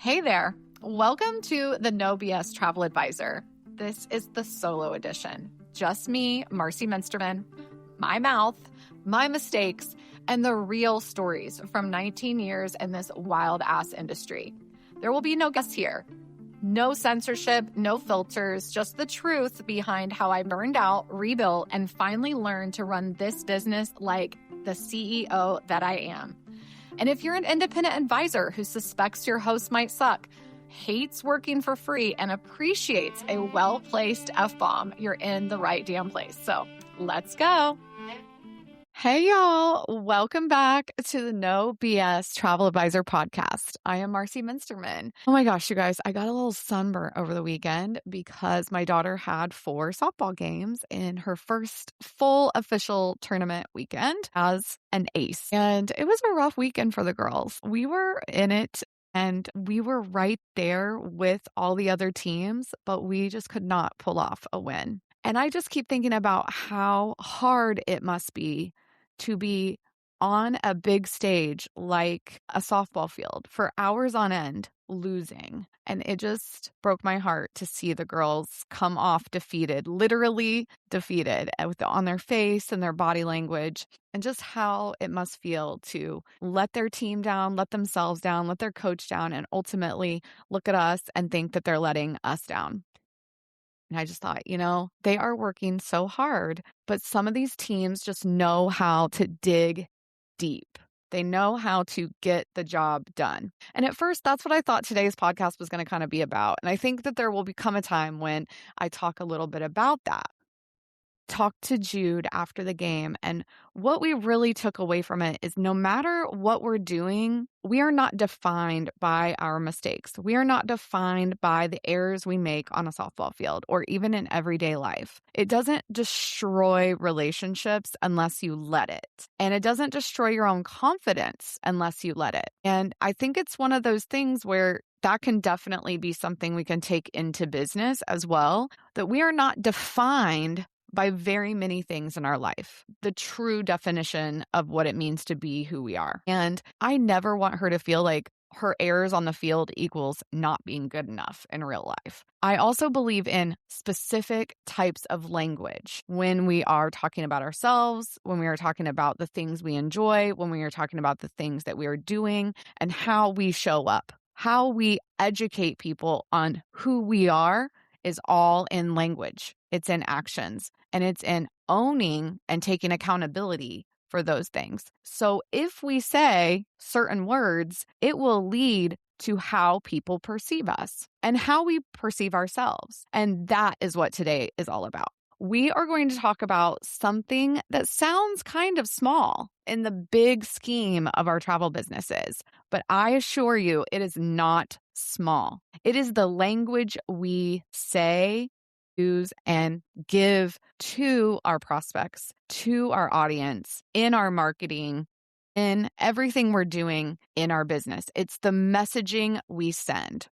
Hey there. Welcome to the No BS Travel Advisor. This is the solo edition. Just me, Marcie Muensterman, my mouth, my mistakes, and the real stories from 19 years in this wild ass industry. There will be no guests here. No censorship, no filters, just the truth behind how I burned out, rebuilt, and finally learned to run this business like the CEO that I am. And if you're an independent advisor who suspects your host might suck, hates working for free, and appreciates a well-placed F-bomb, you're in the right damn place. So let's go. Hey, y'all. Welcome back to the No BS Travel Advisor podcast. I am Marcie Muensterman. Oh my gosh, you guys, I got a little sunburn over the weekend because my daughter had 4 softball games in her first full official tournament weekend as an ace. And it was a rough weekend for the girls. We were in it and we were right there with all the other teams, but we just could not pull off a win. And I just keep thinking about how hard it must be to be on a big stage like a softball field for hours on end, losing. And it just broke my heart to see the girls come off defeated, literally defeated, on their face and their body language, and just how it must feel to let their team down, let themselves down, let their coach down, and ultimately look at us and think that they're letting us down. And I just thought, they are working so hard, but some of these teams just know how to dig deep. They know how to get the job done. And at first, that's what I thought today's podcast was going to kind of be about. And I think that there will become a time when I talk a little bit about that. Talked to Jude after the game, and what we really took away from it is no matter what we're doing, we are not defined by our mistakes. We are not defined by the errors we make on a softball field or even in everyday life. It doesn't destroy relationships unless you let it. And it doesn't destroy your own confidence unless you let it. And I think it's one of those things where that can definitely be something we can take into business as well, that we are not defined by very many things in our life, the true definition of what it means to be who we are. And I never want her to feel like her errors on the field equals not being good enough in real life. I also believe in specific types of language when we are talking about ourselves, when we are talking about the things we enjoy, when we are talking about the things that we are doing, and how we show up, how we educate people on who we are is all in language. It's in actions, and it's in owning and taking accountability for those things. So if we say certain words, it will lead to how people perceive us and how we perceive ourselves. And that is what today is all about. We are going to talk about something that sounds kind of small in the big scheme of our travel businesses, but I assure you it is not small. It is the language we say, use, and give to our prospects, to our audience, in our marketing, in everything we're doing in our business. It's the messaging we send.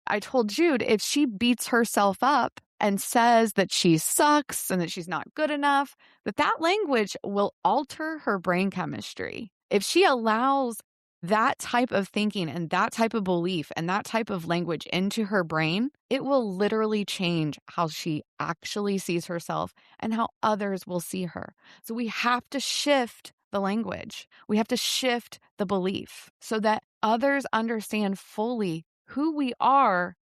I told Jude if she beats herself up and says that she sucks and that she's not good enough, that language will alter her brain chemistry. If she allows that type of thinking and that type of belief and that type of language into her brain, it will literally change how she actually sees herself and how others will see her. So we have to shift the language. We have to shift the belief so that others understand fully who we are,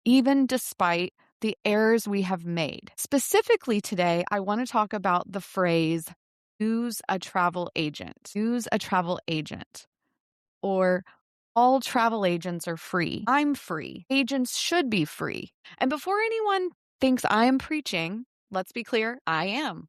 even despite the errors we have made. Specifically today, I want to talk about the phrase, use a travel agent. Use a travel agent. Or all travel agents are free. I'm free. Agents should be free. And before anyone thinks I'm preaching, let's be clear, I am.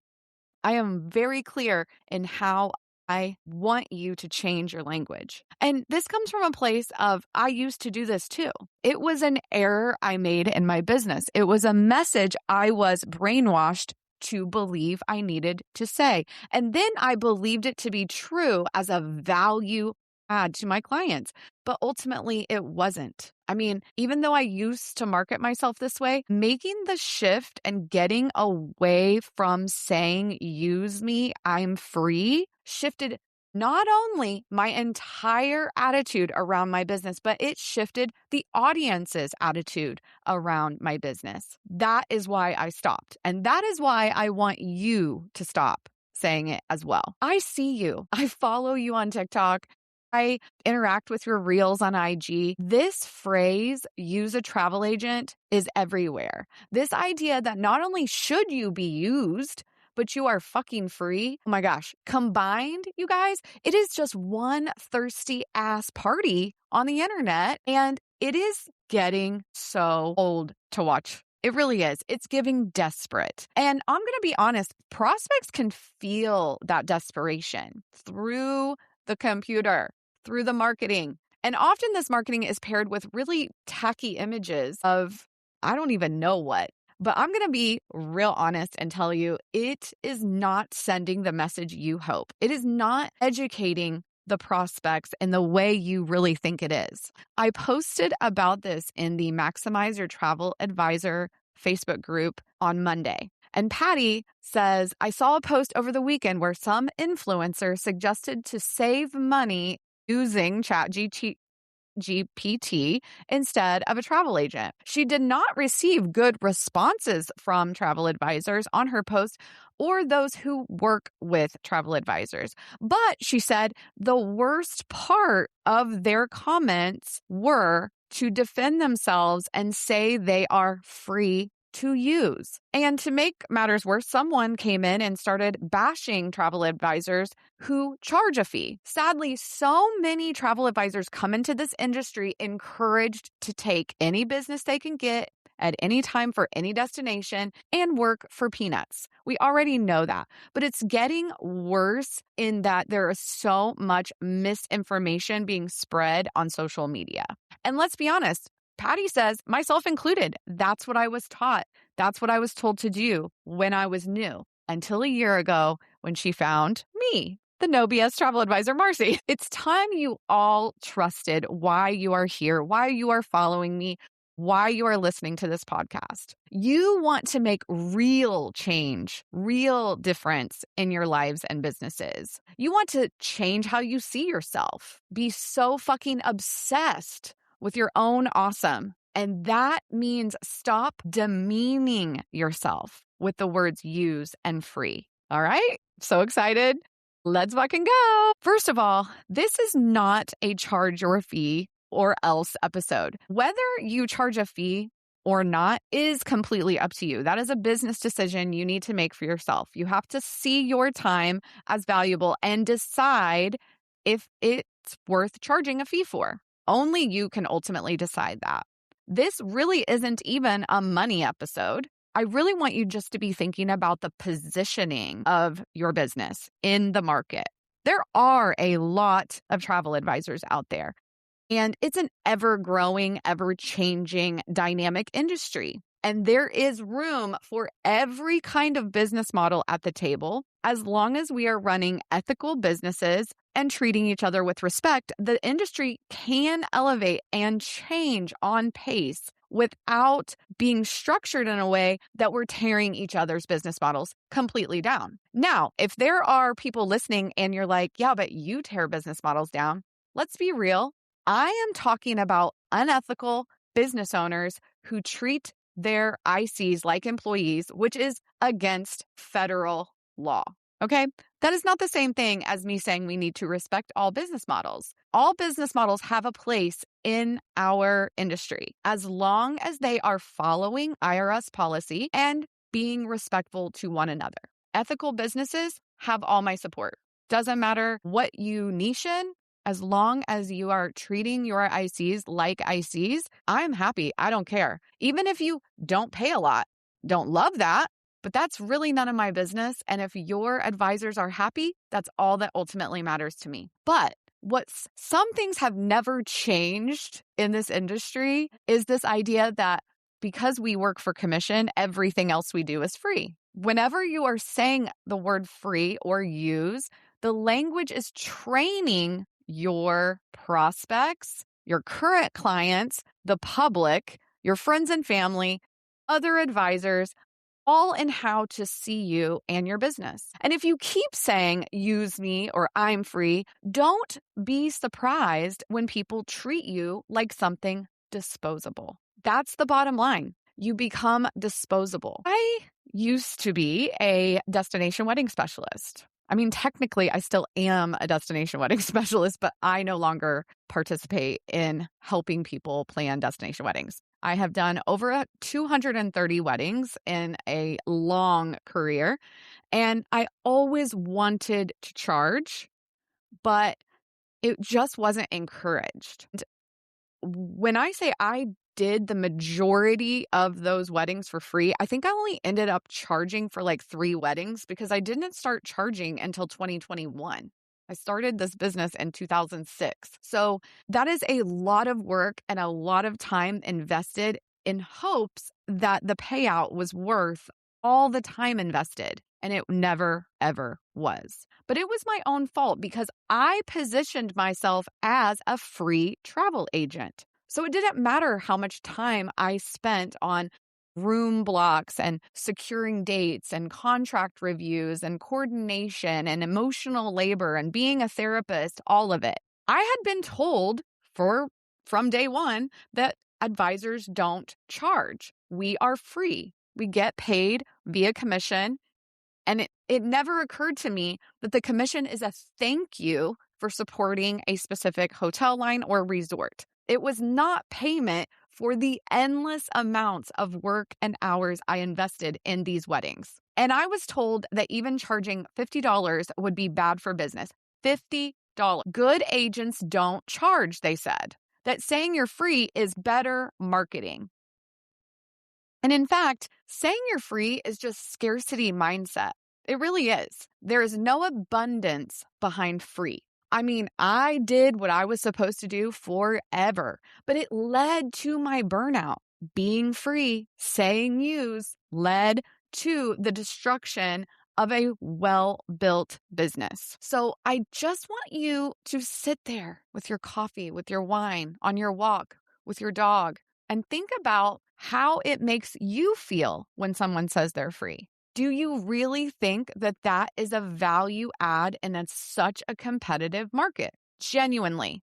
I am very clear in how I want you to change your language. And this comes from a place of, I used to do this too. It was an error I made in my business. It was a message I was brainwashed to believe I needed to say. And then I believed it to be true as a value add to my clients. But ultimately, it wasn't. I mean, even though I used to market myself this way, making the shift and getting away from saying, use me, I'm free, shifted not only my entire attitude around my business, but it shifted the audience's attitude around my business. That is why I stopped. And that is why I want you to stop saying it as well. I see you. I follow you on TikTok. I interact with your reels on IG. This phrase, use a travel agent, is everywhere. This idea that not only should you be used, but you are fucking free. Oh my gosh. Combined, you guys, it is just one thirsty ass party on the internet. And it is getting so old to watch. It really is. It's giving desperate. And I'm going to be honest, prospects can feel that desperation through the computer, through the marketing. And often this marketing is paired with really tacky images of, I don't even know what. But I'm going to be real honest and tell you, it is not sending the message you hope. It is not educating the prospects in the way you really think it is. I posted about this in the Maximize Your Travel Advisor Facebook group on Monday. And Patty says, I saw a post over the weekend where some influencer suggested to save money using ChatGPT instead of a travel agent. She did not receive good responses from travel advisors on her post or those who work with travel advisors. But she said the worst part of their comments were to defend themselves and say they are free to use. And to make matters worse, someone came in and started bashing travel advisors who charge a fee. Sadly, so many travel advisors come into this industry encouraged to take any business they can get at any time for any destination and work for peanuts. We already know that, but it's getting worse in that there is so much misinformation being spread on social media. And let's be honest, Patty says, myself included, that's what I was taught. That's what I was told to do when I was new, until a year ago when she found me, the No BS travel advisor, Marcie. It's time you all trusted why you are here, why you are following me, why you are listening to this podcast. You want to make real change, real difference in your lives and businesses. You want to change how you see yourself, be so fucking obsessed with your own awesome. And that means stop demeaning yourself with the words use and free. All right? So excited. Let's fucking go. First of all, this is not a charge or a fee or else episode. Whether you charge a fee or not is completely up to you. That is a business decision you need to make for yourself. You have to see your time as valuable and decide if it's worth charging a fee for. Only you can ultimately decide that. This really isn't even a money episode. I really want you just to be thinking about the positioning of your business in the market. There are a lot of travel advisors out there, and it's an ever-growing, ever-changing, dynamic industry. And there is room for every kind of business model at the table. As long as we are running ethical businesses and treating each other with respect, the industry can elevate and change on pace without being structured in a way that we're tearing each other's business models completely down. Now, if there are people listening and you're like, yeah, but you tear business models down, let's be real. I am talking about unethical business owners who treat their ICs like employees, which is against federal law. Okay? That is not the same thing as me saying we need to respect all business models. All business models have a place in our industry as long as they are following IRS policy and being respectful to one another. Ethical businesses have all my support. Doesn't matter what you niche in. As long as you are treating your ICs like ICs, I'm happy. I don't care. Even if you don't pay a lot, don't love that, but that's really none of my business. And if your advisors are happy, that's all that ultimately matters to me. But some things have never changed in this industry is this idea that because we work for commission, everything else we do is free. Whenever you are saying the word free or use, the language is training your prospects, your current clients, the public, your friends and family, other advisors, all in how to see you and your business. And if you keep saying, use me or I'm free, don't be surprised when people treat you like something disposable. That's the bottom line. You become disposable. I used to be a destination wedding specialist. I mean, technically, I still am a destination wedding specialist, but I no longer participate in helping people plan destination weddings. I have done over 230 weddings in a long career, and I always wanted to charge, but it just wasn't encouraged. When I say I did the majority of those weddings for free, I think I only ended up charging for like 3 weddings because I didn't start charging until 2021. I started this business in 2006. So that is a lot of work and a lot of time invested in hopes that the payout was worth all the time invested. And it never, ever was. But it was my own fault because I positioned myself as a free travel agent. So it didn't matter how much time I spent on room blocks and securing dates and contract reviews and coordination and emotional labor and being a therapist, all of it. I had been told from day one that advisors don't charge. We are free. We get paid via commission. And it never occurred to me that the commission is a thank you for supporting a specific hotel line or resort. It was not payment for the endless amounts of work and hours I invested in these weddings. And I was told that even charging $50 would be bad for business. $50. Good agents don't charge, they said. That saying you're free is better marketing. And in fact, saying you're free is just scarcity mindset. It really is. There is no abundance behind free. I mean, I did what I was supposed to do forever, but it led to my burnout. Being free, saying use, led to the destruction of a well-built business. So I just want you to sit there with your coffee, with your wine, on your walk, with your dog, and think about how it makes you feel when someone says they're free. Do you really think that that is a value add in such a competitive market? Genuinely,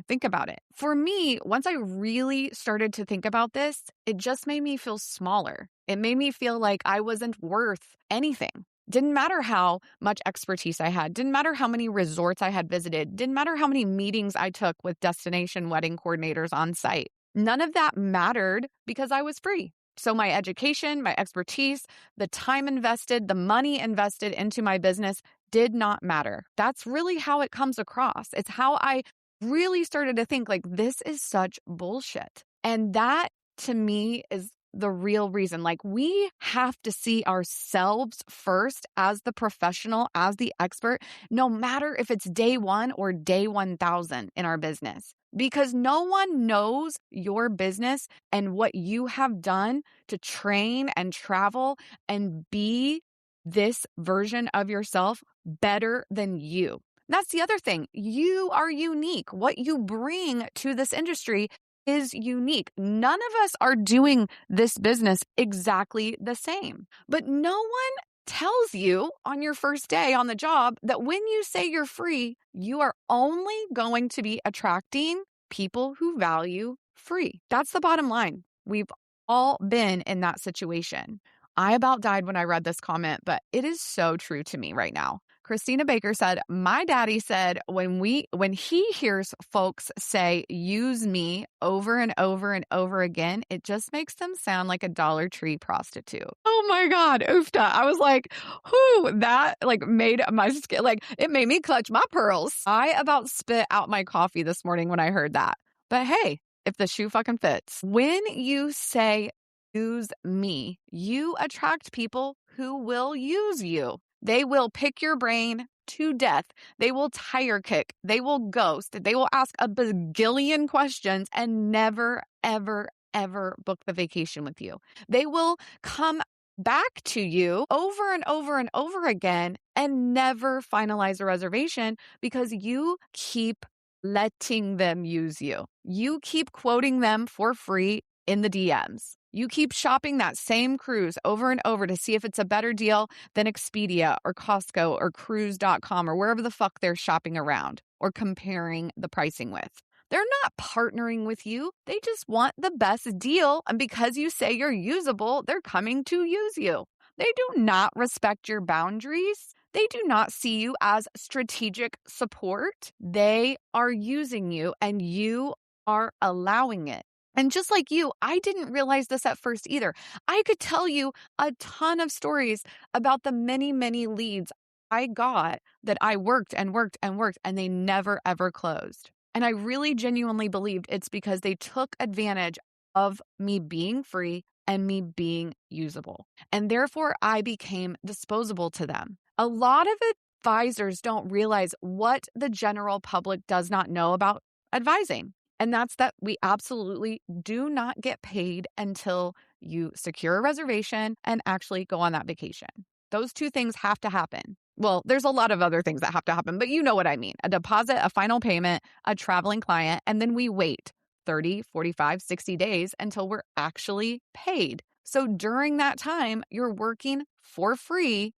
think about it. For me, once I really started to think about this, it just made me feel smaller. It made me feel like I wasn't worth anything. Didn't matter how much expertise I had. Didn't matter how many resorts I had visited. Didn't matter how many meetings I took with destination wedding coordinators on site. None of that mattered because I was free. So my education, my expertise, the time invested, the money invested into my business did not matter. That's really how it comes across. It's how I really started to think like, this is such bullshit. And that to me is the real reason. Like, we have to see ourselves first as the professional, as the expert, no matter if it's day 1 or day 1,000 in our business. Because no one knows your business and what you have done to train and travel and be this version of yourself better than you. That's the other thing. You are unique. What you bring to this industry is unique. None of us are doing this business exactly the same. But no one tells you on your first day on the job that when you say you're free, you are only going to be attracting people who value free. That's the bottom line. We've all been in that situation. I about died when I read this comment, but it is so true to me right now. Christina Baker said, my daddy said when he hears folks say, use me over and over and over again, it just makes them sound like a Dollar Tree prostitute. Oh my God, oofta. I was like, whoo, that like made my skin, like it made me clutch my pearls. I about spit out my coffee this morning when I heard that. But hey, if the shoe fucking fits. When you say, use me, you attract people who will use you. They will pick your brain to death. They will tire kick. They will ghost. They will ask a bazillion questions and never, ever, ever book the vacation with you. They will come back to you over and over and over again and never finalize a reservation because you keep letting them use you. You keep quoting them for free in the DMs. You keep shopping that same cruise over and over to see if it's a better deal than Expedia or Costco or cruise.com or wherever the fuck they're shopping around or comparing the pricing with. They're not partnering with you. They just want the best deal. And because you say you're usable, they're coming to use you. They do not respect your boundaries. They do not see you as strategic support. They are using you and you are allowing it. And just like you, I didn't realize this at first either. I could tell you a ton of stories about the many, many leads I got that I worked and worked and worked, and they never, ever closed. And I really genuinely believed it's because they took advantage of me being free and me being usable. And therefore, I became disposable to them. A lot of advisors don't realize what the general public does not know about advising. And that's that we absolutely do not get paid until you secure a reservation and actually go on that vacation. Those two things have to happen. Well, there's a lot of other things that have to happen, but you know what I mean. A deposit, a final payment, a traveling client, and then we wait 30, 45, 60 days until we're actually paid. So during that time, you're working for free,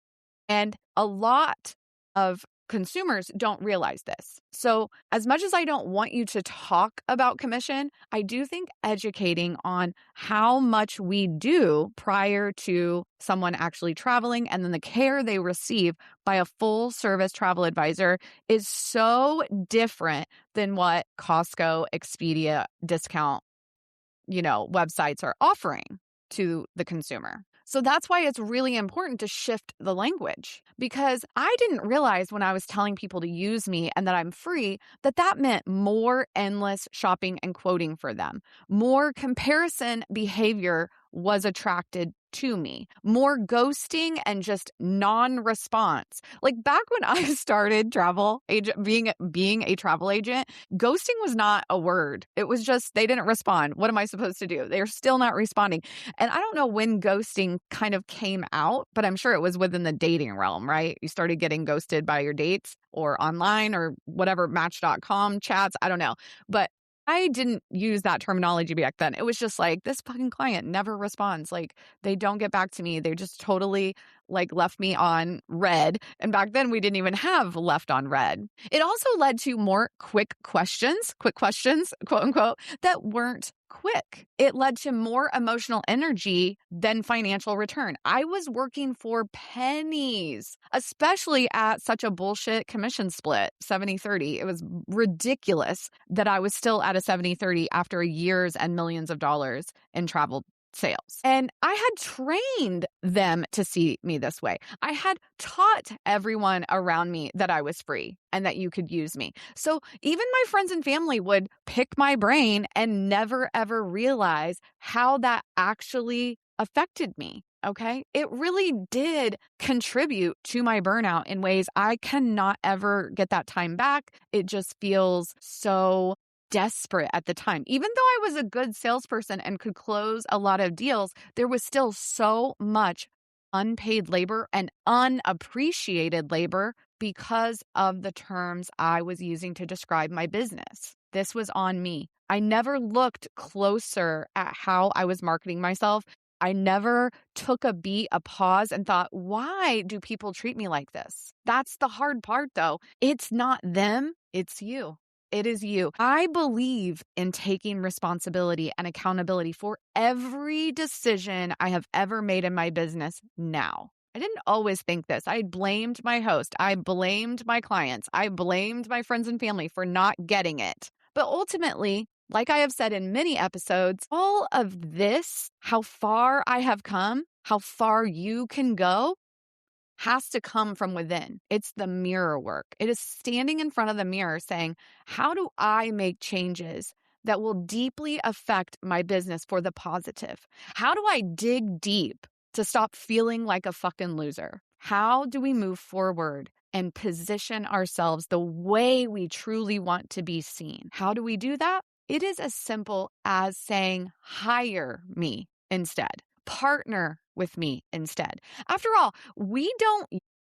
and a lot of consumers don't realize this. So as much as I don't want you to talk about commission, I do think educating on how much we do prior to someone actually traveling and then the care they receive by a full service travel advisor is so different than what Costco, Expedia, discount, websites are offering to the consumer. So that's why it's really important to shift the language, because I didn't realize when I was telling people to use me and that I'm free, that meant more endless shopping and quoting for them. More comparison behavior was attracted to me. More ghosting and just non-response. Like back when I started being a travel agent, ghosting was not a word. It was just they didn't respond. What am I supposed to do? They're still not responding. And I don't know when ghosting kind of came out, but I'm sure it was within the dating realm, right? You started getting ghosted by your dates or online or whatever, Match.com chats. I don't know. But I didn't use that terminology back then. It was just like, this fucking client never responds. Like, they don't get back to me. They just totally left me on red. And back then we didn't even have left on red. It also led to more quick questions, quote unquote, that weren't quick. It led to more emotional energy than financial return. I was working for pennies, especially at such a bullshit commission split, 70-30. It was ridiculous that I was still at a 70-30 after years and millions of dollars in travel sales. And I had trained them to see me this way. I had taught everyone around me that I was free and that you could use me. So even my friends and family would pick my brain and never ever realize how that actually affected me. Okay. It really did contribute to my burnout in ways I cannot ever get that time back. It just feels so desperate at the time. Even though I was a good salesperson and could close a lot of deals, there was still so much unpaid labor and unappreciated labor because of the terms I was using to describe my business. This was on me. I never looked closer at how I was marketing myself. I never took a beat, a pause, and thought, why do people treat me like this? That's the hard part, though. It's not them, it's you. It is you. I believe in taking responsibility and accountability for every decision I have ever made in my business now. I didn't always think this. I blamed my host. I blamed my clients. I blamed my friends and family for not getting it. But ultimately, like I have said in many episodes, all of this, how far I have come, how far you can go, has to come from within. It's the mirror work. It is standing in front of the mirror saying, how do I make changes that will deeply affect my business for the positive? How do I dig deep to stop feeling like a fucking loser? How do we move forward and position ourselves the way we truly want to be seen? How do we do that? It is as simple as saying, hire me instead. Partner with me instead. After all, we don't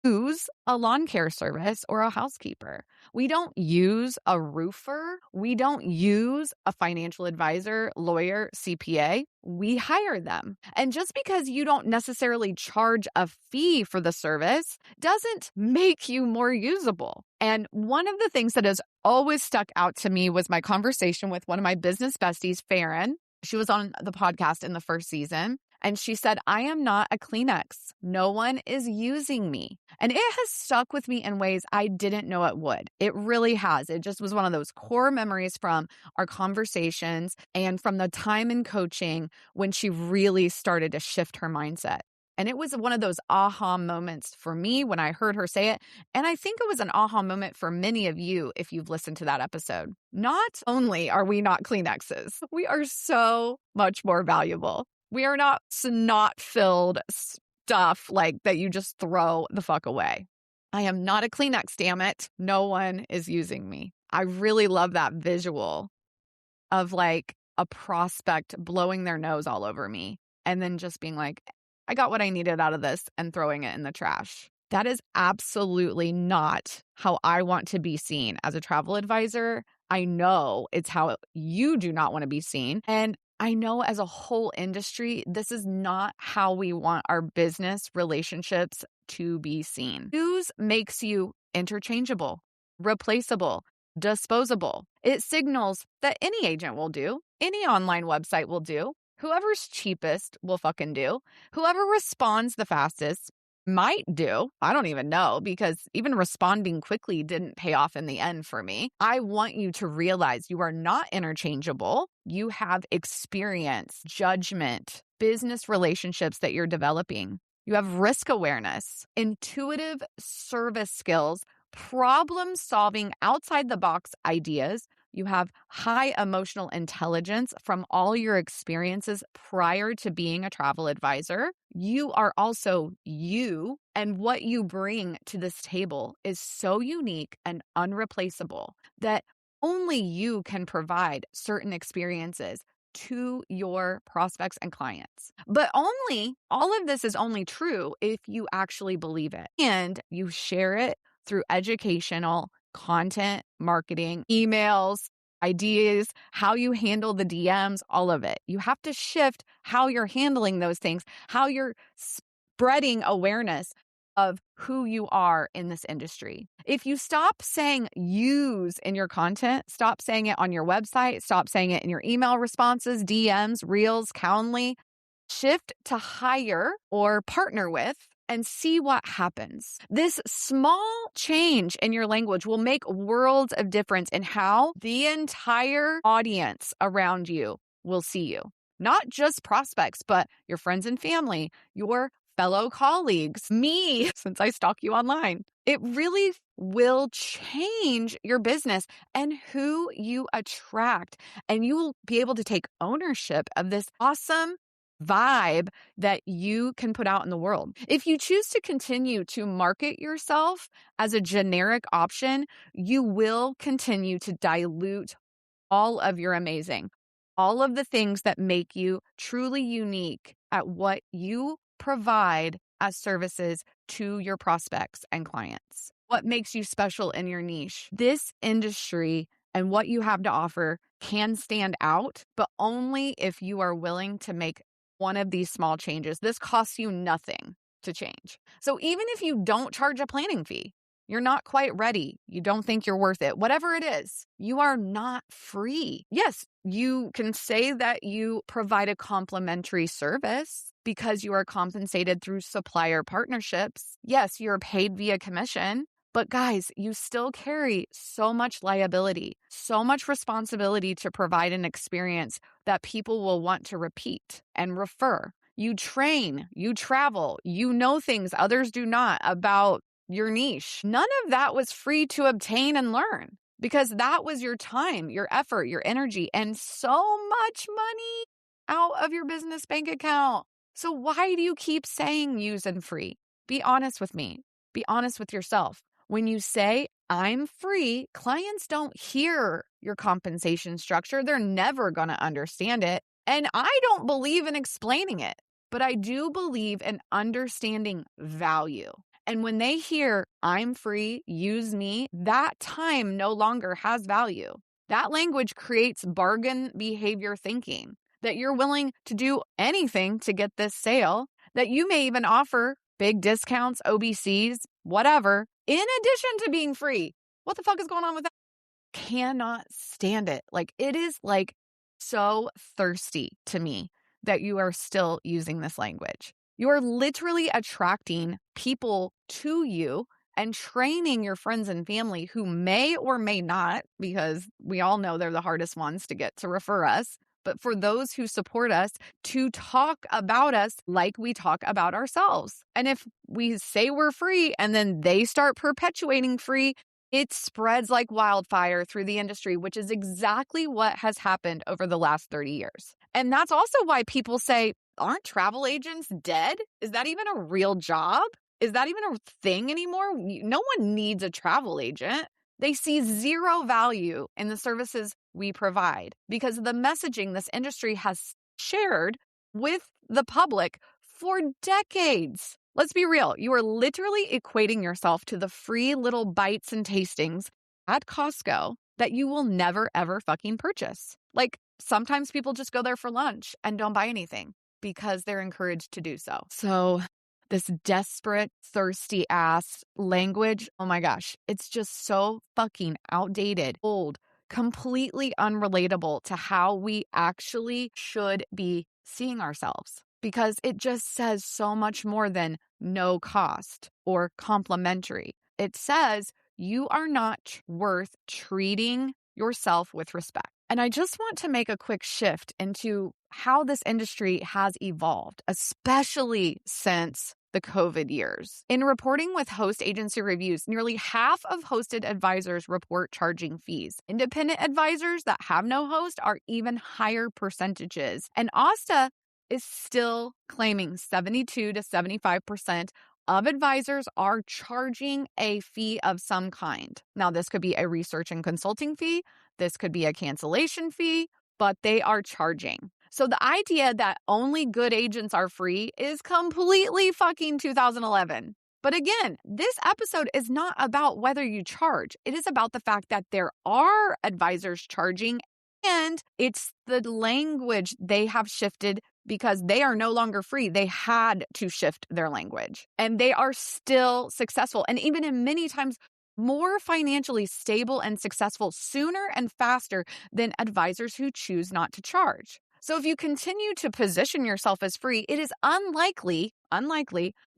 use a lawn care service or a housekeeper. We don't use a roofer. We don't use a financial advisor, lawyer, CPA. We hire them. And just because you don't necessarily charge a fee for the service doesn't make you more usable. And one of the things that has always stuck out to me was my conversation with one of my business besties, Farron. She was on the podcast in the first season. And she said, I am not a Kleenex. No one is using me. And it has stuck with me in ways I didn't know it would. It really has. It just was one of those core memories from our conversations and from the time in coaching when she really started to shift her mindset. And it was one of those aha moments for me when I heard her say it. And I think it was an aha moment for many of you if you've listened to that episode. Not only are we not Kleenexes, we are so much more valuable. We are not snot-filled stuff like that you just throw the fuck away. I am not a Kleenex, damn it. No one is using me. I really love that visual of like a prospect blowing their nose all over me and then just being like, I got what I needed out of this and throwing it in the trash. That is absolutely not how I want to be seen as a travel advisor. I know it's how you do not want to be seen. And I know as a whole industry, this is not how we want our business relationships to be seen. Use makes you interchangeable, replaceable, disposable. It signals that any agent will do, any online website will do, whoever's cheapest will fucking do, whoever responds the fastest might do. I don't even know, because even responding quickly didn't pay off in the end for me. I want you to realize you are not interchangeable. You have experience, judgment, business relationships that you're developing. You have risk awareness, intuitive service skills, problem solving outside the box ideas. You have high emotional intelligence from all your experiences prior to being a travel advisor. You are also you, and what you bring to this table is so unique and unreplaceable that only you can provide certain experiences to your prospects and clients. But all of this is only true if you actually believe it and you share it through educational content, marketing, emails, ideas, how you handle the DMs, all of it. You have to shift how you're handling those things, how you're spreading awareness of who you are in this industry. If you stop saying use in your content, stop saying it on your website, stop saying it in your email responses, DMs, Reels, Calendly, shift to hire or partner with and see what happens. This small change in your language will make worlds of difference in how the entire audience around you will see you. Not just prospects, but your friends and family, your fellow colleagues, me, since I stalk you online. It really will change your business and who you attract. And you will be able to take ownership of this awesome vibe that you can put out in the world. If you choose to continue to market yourself as a generic option, you will continue to dilute all of your amazing, all of the things that make you truly unique at what you provide as services to your prospects and clients. What makes you special in your niche? This industry and what you have to offer can stand out, but only if you are willing to make one of these small changes. This costs you nothing to change. So even if you don't charge a planning fee, you're not quite ready, you don't think you're worth it, whatever it is, you are not free. Yes, you can say that you provide a complimentary service because you are compensated through supplier partnerships. Yes, you're paid via commission. But guys, you still carry so much liability, so much responsibility to provide an experience that people will want to repeat and refer. You train, you travel, you know things others do not about your niche. None of that was free to obtain and learn because that was your time, your effort, your energy, and so much money out of your business bank account. So why do you keep saying use and free? Be honest with me. Be honest with yourself. When you say, I'm free, clients don't hear your compensation structure. They're never going to understand it. And I don't believe in explaining it, but I do believe in understanding value. And when they hear, I'm free, use me, that time no longer has value. That language creates bargain behavior thinking, that you're willing to do anything to get this sale, that you may even offer big discounts, OBCs, whatever, in addition to being free. What the fuck is going on with that? Cannot stand it. Like, it is like so thirsty to me that you are still using this language. You are literally attracting people to you and training your friends and family who may or may not, because we all know they're the hardest ones to get to refer us. But for those who support us, to talk about us like we talk about ourselves. And if we say we're free and then they start perpetuating free, it spreads like wildfire through the industry, which is exactly what has happened over the last 30 years. And that's also why people say, aren't travel agents dead? Is that even a real job? Is that even a thing anymore? No one needs a travel agent. They see zero value in the services we provide because of the messaging this industry has shared with the public for decades. Let's be real. You are literally equating yourself to the free little bites and tastings at Costco that you will never, ever fucking purchase. Like, sometimes people just go there for lunch and don't buy anything because they're encouraged to do so. So this desperate, thirsty ass language, oh my gosh, it's just so fucking outdated, old, completely unrelatable to how we actually should be seeing ourselves. Because it just says so much more than no cost or complimentary. It says you are not worth treating yourself with respect. And I just want to make a quick shift into how this industry has evolved, especially since the COVID years. In reporting with host agency reviews, nearly half of hosted advisors report charging fees. Independent advisors that have no host are even higher percentages. And Asta is still claiming 72 to 75% of advisors are charging a fee of some kind. Now, this could be a research and consulting fee. This could be a cancellation fee, but they are charging. So the idea that only good agents are free is completely fucking 2011. But again, this episode is not about whether you charge. It is about the fact that there are advisors charging, and it's the language they have shifted because they are no longer free. They had to shift their language, and they are still successful. And even in many times more financially stable and successful sooner and faster than advisors who choose not to charge. So if you continue to position yourself as free, it is unlikely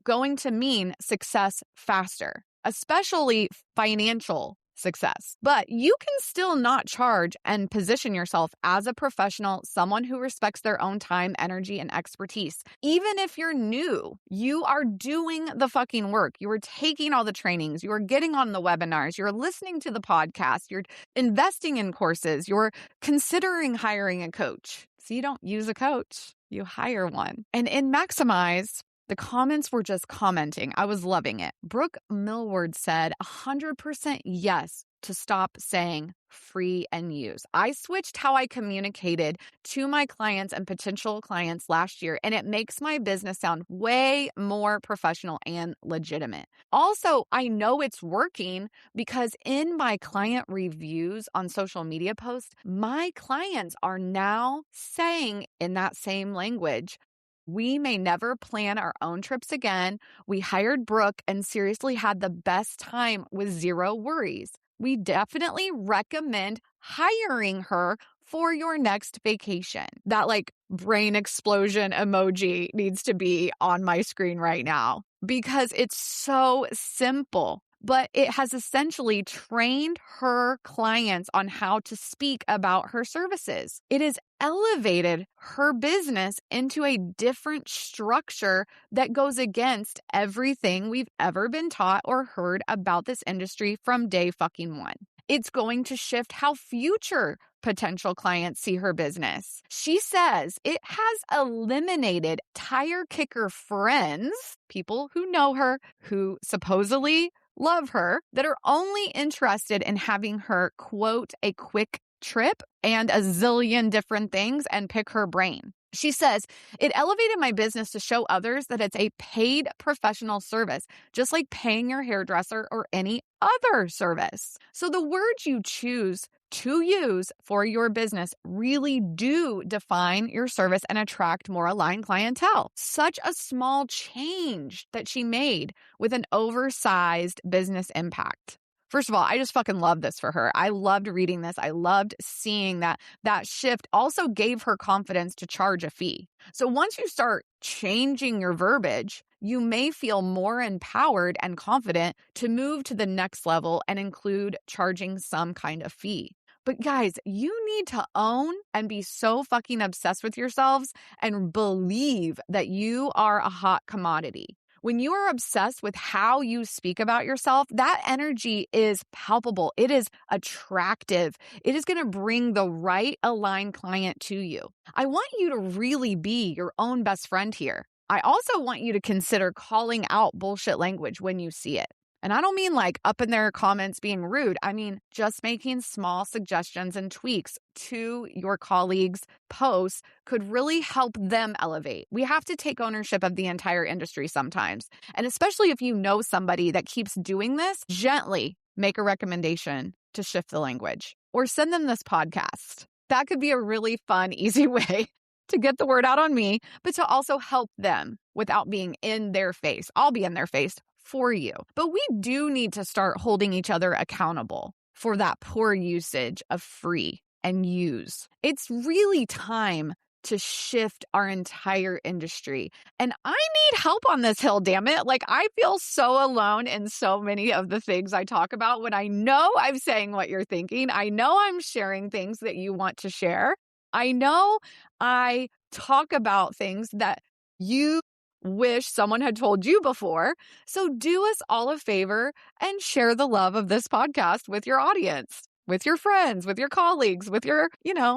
going to mean success faster, especially financial success. But you can still not charge and position yourself as a professional, someone who respects their own time, energy, and expertise. Even if you're new, you are doing the fucking work. You are taking all the trainings. You are getting on the webinars. You're listening to the podcast. You're investing in courses. You're considering hiring a coach. So you don't use a coach, you hire one. And in Maximize, the comments were just commenting. I was loving it. Brooke Millward said 100% yes to stop saying free and use. I switched how I communicated to my clients and potential clients last year, and it makes my business sound way more professional and legitimate. Also, I know it's working because in my client reviews on social media posts, my clients are now saying in that same language, we may never plan our own trips again. We hired Brooke and seriously had the best time with zero worries. We definitely recommend hiring her for your next vacation. That brain explosion emoji needs to be on my screen right now because it's so simple. But it has essentially trained her clients on how to speak about her services. It has elevated her business into a different structure that goes against everything we've ever been taught or heard about this industry from day fucking one. It's going to shift how future potential clients see her business. She says it has eliminated tire kicker friends, people who know her, who supposedly love her, that are only interested in having her, quote, a quick trip and a zillion different things and pick her brain. She says, it elevated my business to show others that it's a paid professional service, just like paying your hairdresser or any other service. So the words you choose to use for your business really do define your service and attract more aligned clientele. Such a small change that she made with an oversized business impact. First of all, I just fucking love this for her. I loved reading this. I loved seeing that shift also gave her confidence to charge a fee. So once you start changing your verbiage, you may feel more empowered and confident to move to the next level and include charging some kind of fee. But guys, you need to own and be so fucking obsessed with yourselves and believe that you are a hot commodity. When you are obsessed with how you speak about yourself, that energy is palpable. It is attractive. It is going to bring the right aligned client to you. I want you to really be your own best friend here. I also want you to consider calling out bullshit language when you see it. And I don't mean like up in their comments being rude. I mean just making small suggestions and tweaks to your colleagues' posts could really help them elevate. We have to take ownership of the entire industry sometimes. And especially if you know somebody that keeps doing this, gently make a recommendation to shift the language or send them this podcast. That could be a really fun, easy way to get the word out on me, but to also help them without being in their face. I'll be in their face for you. But we do need to start holding each other accountable for that poor usage of free and use. It's really time to shift our entire industry. And I need help on this hill, damn it. Like, I feel so alone in so many of the things I talk about when I know I'm saying what you're thinking. I know I'm sharing things that you want to share. I know I talk about things that you wish someone had told you before. So do us all a favor and share the love of this podcast with your audience, with your friends, with your colleagues, with your,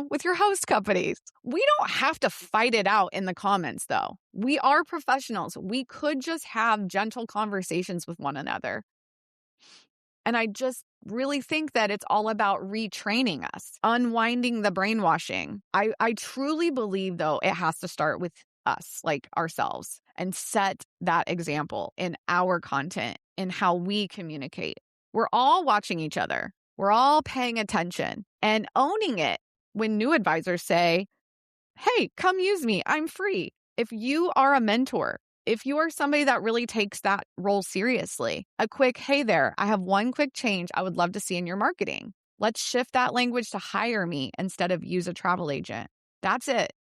with your host companies. We don't have to fight it out in the comments though. We are professionals. We could just have gentle conversations with one another. And I just really think that it's all about retraining us, unwinding the brainwashing. I truly believe though, it has to start with us, like ourselves, and set that example in our content, in how we communicate. We're all watching each other. We're all paying attention and owning it when new advisors say, hey, come use me. I'm free. If you are a mentor, if you are somebody that really takes that role seriously, a quick, hey there, I have one quick change I would love to see in your marketing. Let's shift that language to hire me instead of use a travel agent. That's it.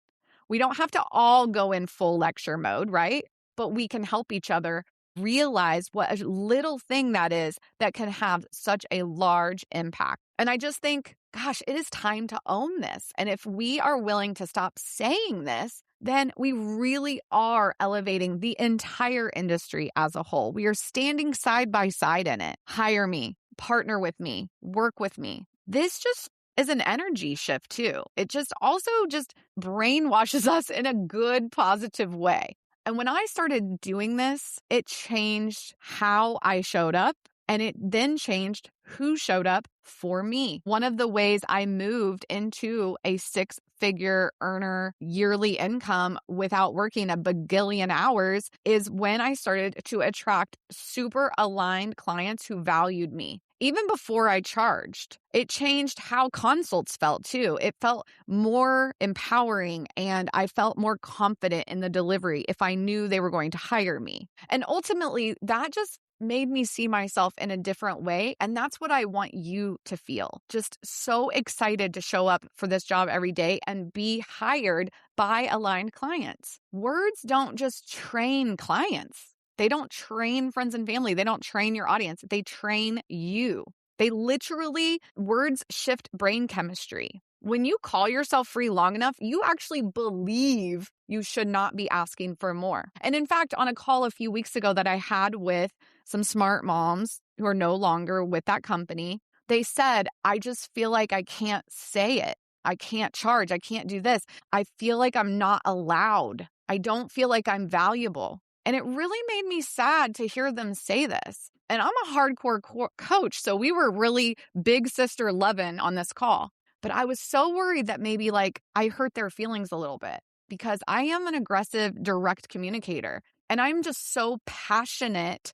We don't have to all go in full lecture mode, right? But we can help each other realize what a little thing that is that can have such a large impact. And I just think, gosh, it is time to own this. And if we are willing to stop saying this, then we really are elevating the entire industry as a whole. We are standing side by side in it. Hire me, partner with me, work with me. This just is an energy shift too. It just also just brainwashes us in a good, positive way. And when I started doing this, it changed how I showed up, and it then changed who showed up for me. One of the ways I moved into a 6-figure earner yearly income without working a bagillion hours is when I started to attract super aligned clients who valued me. Even before I charged, it changed how consults felt too. It felt more empowering, and I felt more confident in the delivery if I knew they were going to hire me. And ultimately, that just made me see myself in a different way. And that's what I want you to feel. Just so excited to show up for this job every day and be hired by aligned clients. Words don't just train clients. They don't train friends and family. They don't train your audience. They train you. They literally, words shift brain chemistry. When you call yourself free long enough, you actually believe you should not be asking for more. And in fact, on a call a few weeks ago that I had with some smart moms who are no longer with that company, they said, I just feel like I can't say it. I can't charge. I can't do this. I feel like I'm not allowed. I don't feel like I'm valuable. And it really made me sad to hear them say this. And I'm a hardcore coach, so we were really big sister loving on this call. But I was so worried that maybe I hurt their feelings a little bit, because I am an aggressive, direct communicator. And I'm just so passionate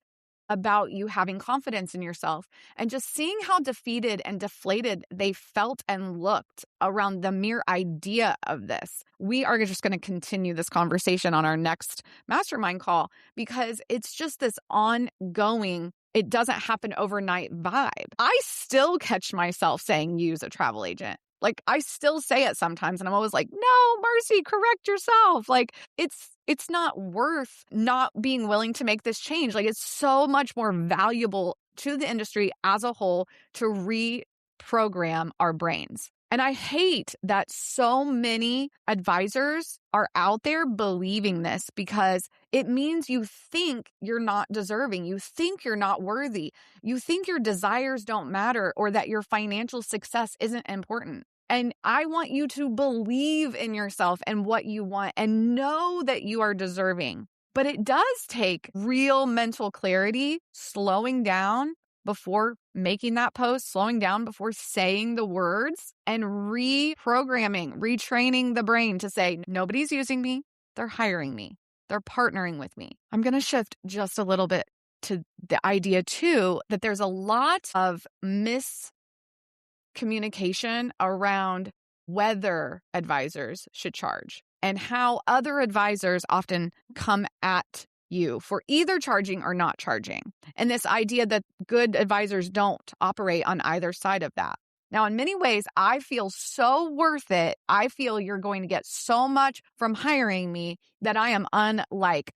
about you having confidence in yourself, and just seeing how defeated and deflated they felt and looked around the mere idea of this. We are just going to continue this conversation on our next mastermind call, because it's just this ongoing, it doesn't happen overnight vibe. I still catch myself saying use a travel agent. Like, I still say it sometimes, and I'm always like, no, Marcie, correct yourself. Like, it's not worth not being willing to make this change. Like, it's so much more valuable to the industry as a whole to reprogram our brains. And I hate that so many advisors are out there believing this, because it means you think you're not deserving. You think you're not worthy. You think your desires don't matter, or that your financial success isn't important. And I want you to believe in yourself and what you want, and know that you are deserving. But it does take real mental clarity, slowing down before making that post, slowing down before saying the words, and reprogramming, retraining the brain to say, nobody's using me, they're hiring me, they're partnering with me. I'm going to shift just a little bit to the idea too, that there's a lot of miscommunication around whether advisors should charge, and how other advisors often come at you for either charging or not charging. And this idea that good advisors don't operate on either side of that. Now, in many ways, I feel so worth it. I feel you're going to get so much from hiring me that I am unlike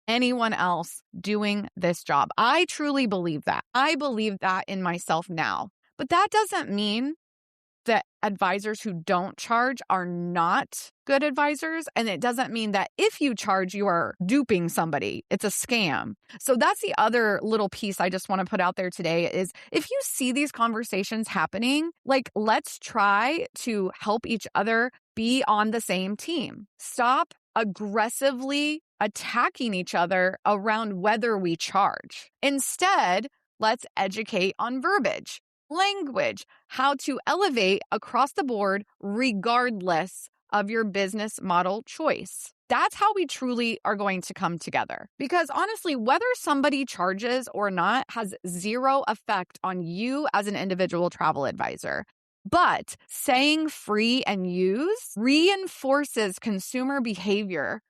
anyone else doing this job. I truly believe that. I believe that in myself now. But that doesn't mean that advisors who don't charge are not good advisors. And it doesn't mean that if you charge, you are duping somebody. It's a scam. So that's the other little piece I just want to put out there today is, if you see these conversations happening, like, let's try to help each other be on the same team. Stop aggressively attacking each other around whether we charge. Instead, let's educate on verbiage, language, how to elevate across the board regardless of your business model choice. That's how we truly are going to come together. Because honestly, whether somebody charges or not has zero effect on you as an individual travel advisor. But saying free and use reinforces consumer behavior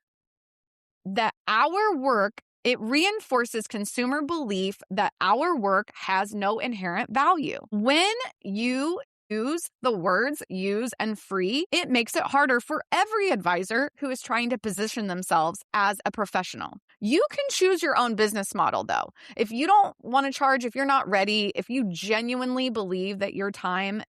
that our work, it reinforces consumer belief that our work has no inherent value. When you use the words use and free, it makes it harder for every advisor who is trying to position themselves as a professional. You can choose your own business model, though. If you don't want to charge, if you're not ready, if you genuinely believe that your time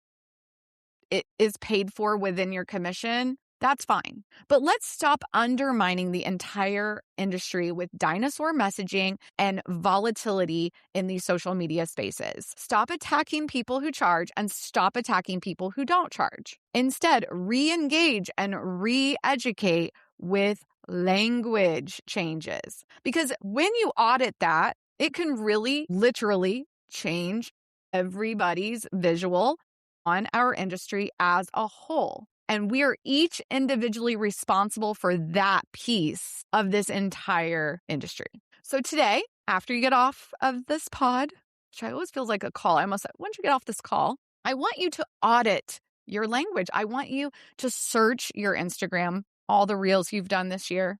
it is paid for within your commission, that's fine. But let's stop undermining the entire industry with dinosaur messaging and volatility in these social media spaces. Stop attacking people who charge, and stop attacking people who don't charge. Instead, re-engage and re-educate with language changes. Because when you audit that, it can really literally change everybody's visual on our industry as a whole. And we are each individually responsible for that piece of this entire industry. So today, after you get off of this pod, which I always feels like a call, I almost said, once you get off this call, I want you to audit your language. I want you to search your Instagram, all the reels you've done this year.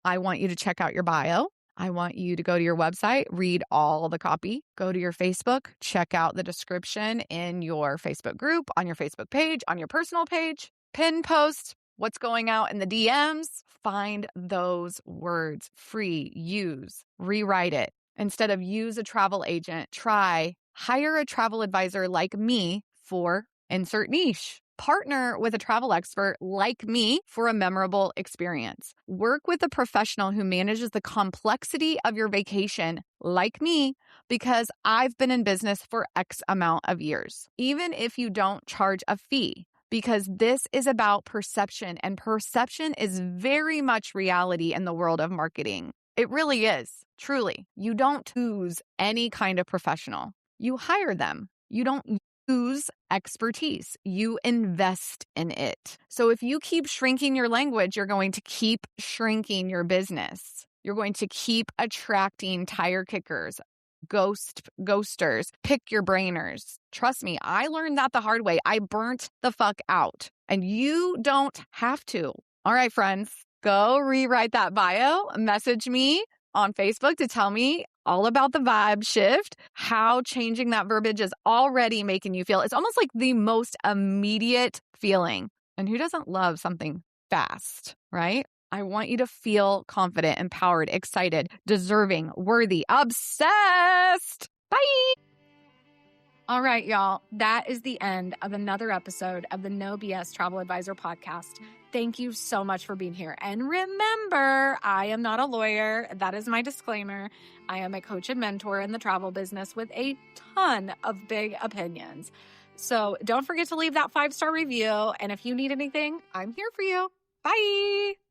I want you to check out your bio. I want you to go to your website, read all the copy, go to your Facebook, check out the description in your Facebook group, on your Facebook page, on your personal page, pin post, what's going out in the DMs. Find those words, free, use, rewrite it. Instead of use a travel agent, try hire a travel advisor like me for insert niche. Partner with a travel expert like me for a memorable experience. Work with a professional who manages the complexity of your vacation like me, because I've been in business for X amount of years. Even if you don't charge a fee, because this is about perception, and perception is very much reality in the world of marketing. It really is, truly. You don't choose any kind of professional. You hire them. You don't use expertise. You invest in it. So if you keep shrinking your language, you're going to keep shrinking your business. You're going to keep attracting tire kickers, ghosters, pick your brainers. Trust me, I learned that the hard way. I burnt the fuck out, and you don't have to. All right, friends, go rewrite that bio. Message me on Facebook to tell me all about the vibe shift, how changing that verbiage is already making you feel. It's almost like the most immediate feeling. And who doesn't love something fast, right? I want you to feel confident, empowered, excited, deserving, worthy, obsessed. Bye. All right, y'all. That is the end of another episode of the No BS Travel Advisor podcast. Thank you so much for being here. And remember, I am not a lawyer. That is my disclaimer. I am a coach and mentor in the travel business with a ton of big opinions. So don't forget to leave that 5-star review. And if you need anything, I'm here for you. Bye.